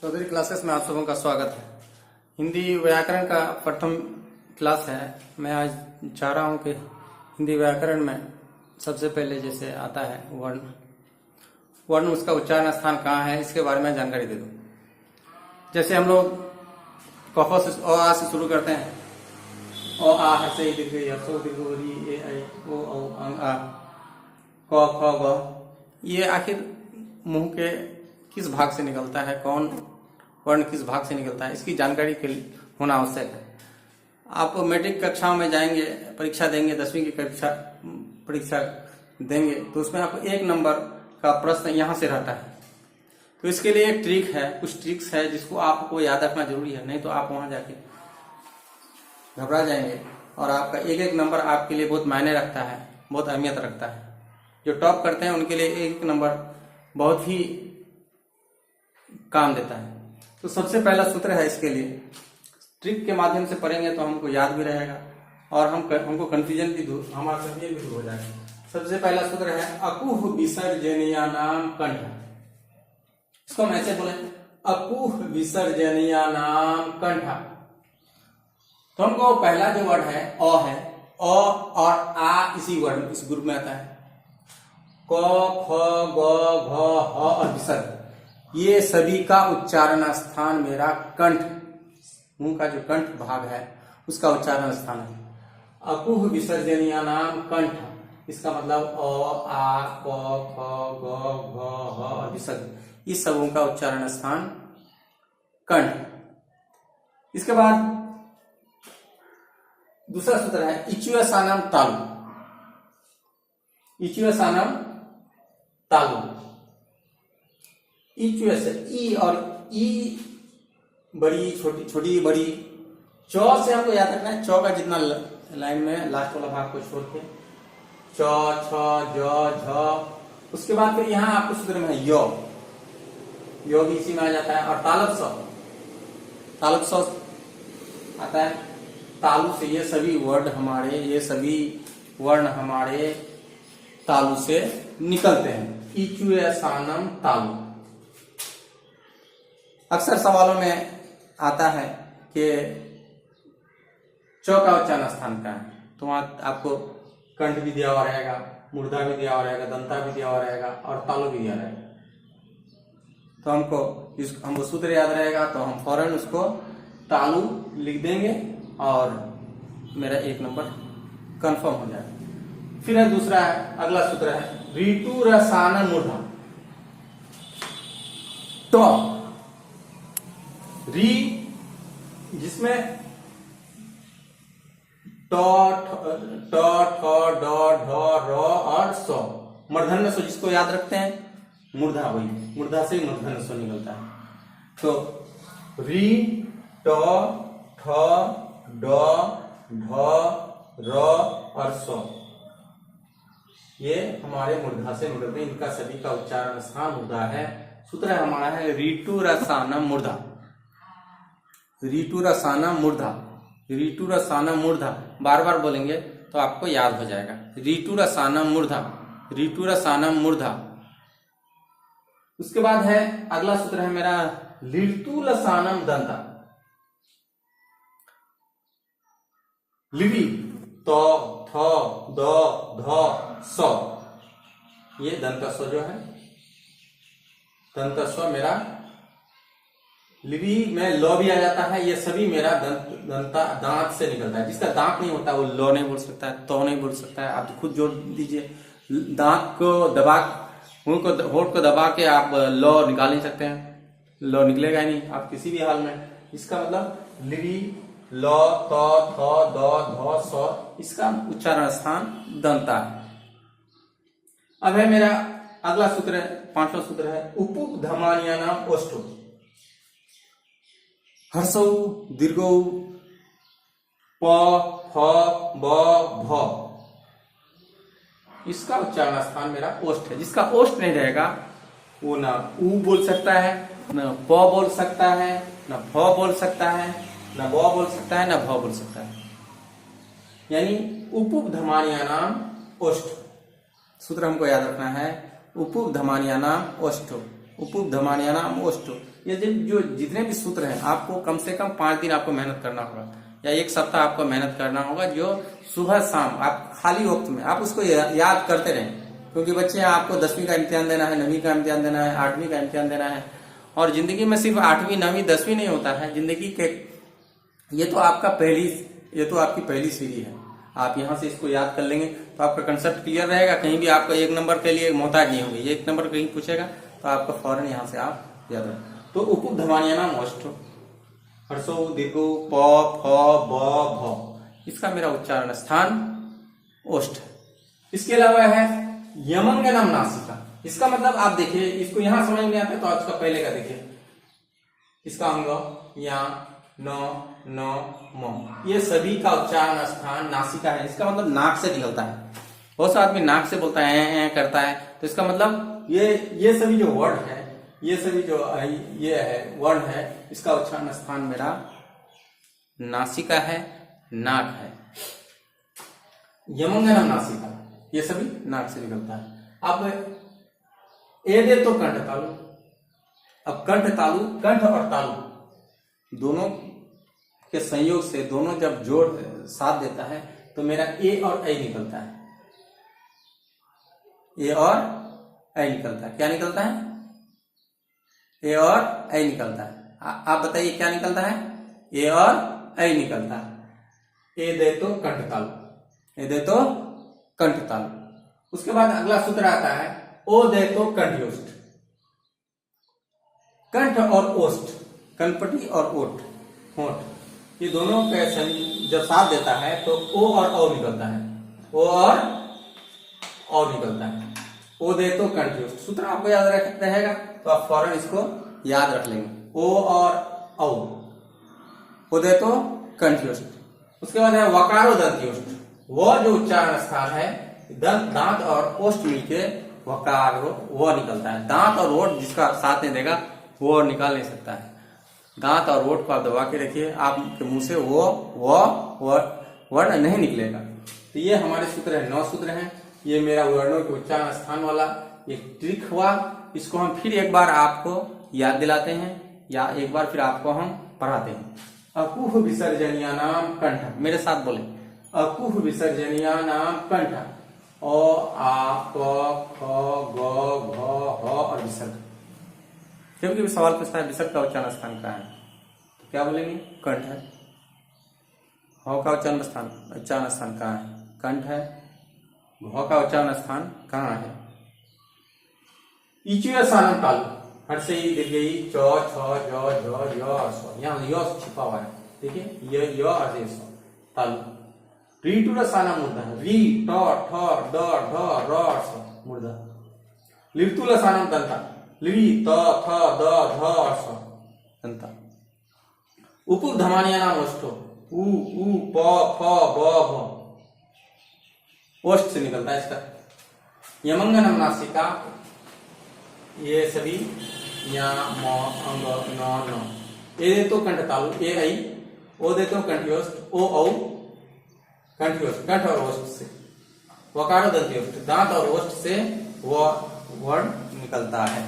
Chaudhary classes में आप सबों का स्वागत है। हिंदी व्याकरण का प्रथम क्लास है। मैं आज चाह रहा हूं कि हिंदी व्याकरण में सबसे पहले जैसे आता है वर्ण उसका उच्चारण स्थान कहाँ है इसके बारे में जानकारी दे दूं। जैसे हम लोग कफ से अ आ से शुरू करते हैं। अ आ हर्ष ई दीर्घ य सो दीर्घ री ए ऐ ओ औ अं आ क ख ग। ये आखिर मुंह के किस भाग से निकलता है, कौन वर्ण किस भाग से निकलता है, इसकी जानकारी के लिए होना आवश्यक है। आप मैट्रिक कक्षाओं में जाएंगे, परीक्षा देंगे, 10वीं की परीक्षा देंगे तो उसमें आपको 1 नंबर का प्रश्न यहाँ से रहता है। तो इसके लिए एक ट्रिक है, कुछ ट्रिक्स है जिसको आपको याद रखना जरूरी है, नहीं तो आप वहां जाके घबरा जाएंगे और आपका एक नंबर आपके लिए बहुत मायने रखता है, बहुत अहमियत रखता है। जो टॉप करते हैं उनके लिए 1 नंबर बहुत ही काम देता है। तो सबसे पहला सूत्र है, इसके लिए ट्रिक के माध्यम से पढ़ेंगे तो हमको याद भी रहेगा और हमको कंफ्यूजन भी दूर हो जाएगा। सबसे पहला सूत्र है अकुह विसर्जनीयानाम कंठ। इसको हम ऐसे बोले, अकुह विसर्जनीयानाम कंठ। तो हमको पहला जो वर्ड है अ और आ इसी वर्ड इस ग्रुप में आता है। क ख ग घ ह और विसर्ग, ये सभी का उच्चारण स्थान मेरा कंठ, मुंह का जो कंठ भाग है उसका उच्चारण स्थान है। अकुह विसर्जनीयानाम कंठ, इसका मतलब अ आ क ख ग घ ह और विसर्ग, इस सबों का उच्चारण स्थान कंठ। इसके बाद दूसरा सूत्र है इच्युसानम तालु। इच्युसानम तालु, इच्युस ई और ई बड़ी छोटी छोटी बड़ी, चौ से हमको याद रखना है। चौ का जितना लाइन में लास्ट वाला भाग को छोड़ के च छ ज झ, उसके बाद फिर यहाँ आपको सूत्र में है यो भी इसी में आ जाता है। और तालब स आता है तालु से। ये सभी वर्ण हमारे तालु से निकलते हैं। इच्युसानम तालु। अक्सर सवालों में आता है कि चौ का उच्चारण स्थान का है, तो वहां आपको कंठ भी दिया हुआ रहेगा, मूर्धा भी दिया हुआ रहेगा, दंता भी दिया हुआ रहेगा और तालु भी दिया रहेगा। तो हमको सूत्र याद रहेगा तो हम फौरन उसको तालु लिख देंगे और मेरा 1 नंबर कंफर्म हो जाएगा। फिर दूसरा है, अगला सूत्र है ऋतुरसानम मूर्धा। तो री जिसमें ट ठ ड ढ र और स, मूर्धन्य स्व जिसको याद रखते हैं मूर्धा, वही मूर्धा से मूर्धन्य स्व निकलता है। तो री ट ठ ड ढ र और स, ये हमारे मूर्धा से निकलते हैं, इनका सभी का उच्चारण स्थान मूर्धा है। सूत्र हमारा है ऋतुरसानम मूर्धा। ऋतुरसानम मूर्धा, ऋतुरसानम मूर्धा बार बार बोलेंगे तो आपको याद हो जाएगा। ऋतुरसानम मूर्धा, ऋतुरसानम मूर्धा। उसके बाद है अगला सूत्र है मेरा लिर्तुलसानम दंता। लिवि तो थ द ध स, ये दंत स्व जो है, दंत स्व मेरा लिवि में ल भी आ जाता है। ये सभी मेरा दांत से निकलता है। जिसका दांत नहीं होता वो ल नहीं बोल सकता है, तो नहीं बोल सकता है। आप खुद जोड़ दीजिए, दांत को दबा, होठ को दबा के आप ल निकाल नहीं सकते हैं, ल निकलेगा ही नहीं आप किसी भी हाल में। इसका मतलब लिवि ल त थ द ध स, इसका उच्चारण स्थान दंता है। अब है मेरा अगला सूत्र है, 5वां सूत्र है उपधमानियानाम ओष्ठो। हर्षौ दीर्घौ प फ ब भ, इसका उच्चारण स्थान मेरा ओष्ठ है। जिसका ओष्ठ नहीं रहेगा वो ना ऊ बोल सकता है, न प बोल सकता है, न फ बोल सकता है, न ब बोल सकता है, न भ बोल सकता है। यानी उपधमानियानाम ओष्ठ, सूत्र हमको याद रखना है उपधमानियानाम ओष्ठो। उपधमानियानाम ओष्ठ। ये जो जितने भी सूत्र हैं आपको कम से कम 5 दिन आपको मेहनत करना होगा या 1 सप्ताह आपको मेहनत करना होगा, जो सुबह शाम आप खाली वक्त में आप उसको याद करते रहें। क्योंकि बच्चे आपको 10वीं का इम्तिहान देना है, 9वीं का इम्तिहान देना है, 8वीं का इम्तिहान देना है। और जिंदगी में सिर्फ 8वीं 9वीं 10वीं नहीं होता है जिंदगी के, ये तो आपकी पहली सीढ़ी है। आप यहाँ से इसको याद कर लेंगे तो आपका कंसेप्ट क्लियर रहेगा। कहीं भी आपको 1 नंबर के लिए मोहताज नहीं होंगे। 1 नंबर कहीं पूछेगा तो आपको फौरन यहाँ से आप याद रखें। तो उपधमानियानाम ओष्ठ, हर्षो दीर्घो प फ ब भ, इसका मेरा उच्चारण स्थान ओष्ठ। इसके अलावा है यमंगनम नासिका। इसका मतलब आप देखिए, इसको यहां समझ में आता है तो इसका पहले का देखिए, इसका अंग या न न म, ये सभी का उच्चारण स्थान नासिका है। इसका मतलब नाक से निकलता है। बहुत सा आदमी नाक से बोलता है, ए करता है, तो इसका मतलब ये सभी जो वर्ड है, ये सभी जो ये है वर्ण है, इसका उच्चारण स्थान मेरा नासिका है, नाक है। यमंगनम नासिका, ये सभी नाक से निकलता है। अब एदे तो कंठ तालु। अब कंठ तालु, कंठ और तालु दोनों के संयोग से, दोनों जब जोड़ साथ देता है तो मेरा ए और ऐ निकलता है। ए और ऐ निकलता है। क्या निकलता है? ए और ऐ निकलता है। आप बताइए क्या निकलता है? ए और ऐ निकलता है। ए दे तो कंठ तालु, ए दे तो कंठ तालु। उसके बाद अगला सूत्र आता है ओ दे तो कंठ्योष्ठ। कंठ और ओष्ठ, कनपटी और ओठ, होठ, ये दोनों के जब साथ देता है तो ओ और औ निकलता है। ओ और औ निकलता है। ओ दे तो कंठ्योष्ठ। सूत्र आपको याद रहेगा तो आप फौरन इसको याद रख लेंगे। ओ और औ, ओ दे तो कंठ्योष्ठ। उसके बाद है वकारो दंत्योष्ठ। वह जो उच्चारण स्थान है, दांत और ओष्ठ मिलके वकार वो निकलता है। दांत और ओठ जिसका साथ नहीं देगा वो निकाल नहीं सकता है। दांत और ओठ को आप दबा के रखिए, आपके मुंह से वो वर्ण नहीं निकलेगा। तो ये हमारे सूत्र है, 9 सूत्र हैं। ये मेरा वर्णों के उच्चारण स्थान वाला एक ट्रिक हुआ। इसको हम फिर एक बार आपको याद दिलाते हैं या एक बार फिर आपको हम पढ़ाते हैं। अकुह विसर्जनिया नाम कंठ, मेरे साथ बोले, अकुह विसर्जनिया नाम कंठ। ओ आ क ख ग घ ह और विसर्ग। क्योंकि सवाल पूछता है विसर्ग का उच्चारण स्थान कहाँ है, तो क्या बोलेंगे? कंठ है। ह का उच्चारण स्थान कहाँ है? कंठ है। घ का उच्चारण स्थान कहाँ है? इचुया सानम तालु, हर्षे दीर्घई च छ ज झ य और स, यहाँ य छिपा हुआ है, ठीक है, ये य और ये स तालु। रीटुर साना मूर्धा, री ट ठ ड ढ र स मूर्धा। लिर्तुल सानम दंता, ली त थ द ध और स दंता। उपधमानिया नाम ओष्ठो, उ प फ ब भ, ओष्ठ से निकलता है इसका। यमंगनम नासिका, ये सभी या म अंग न न। ए दे तो कंठ तालु, ए ऐ। ओ दे तो कंठ्योष्ठ, ओ औ कंठ्योष्ठ, कंठ और ओष्ठ से। वकारो दंत्योष्ठ, दांत और ओष्ठ से वो वर्ण निकलता है।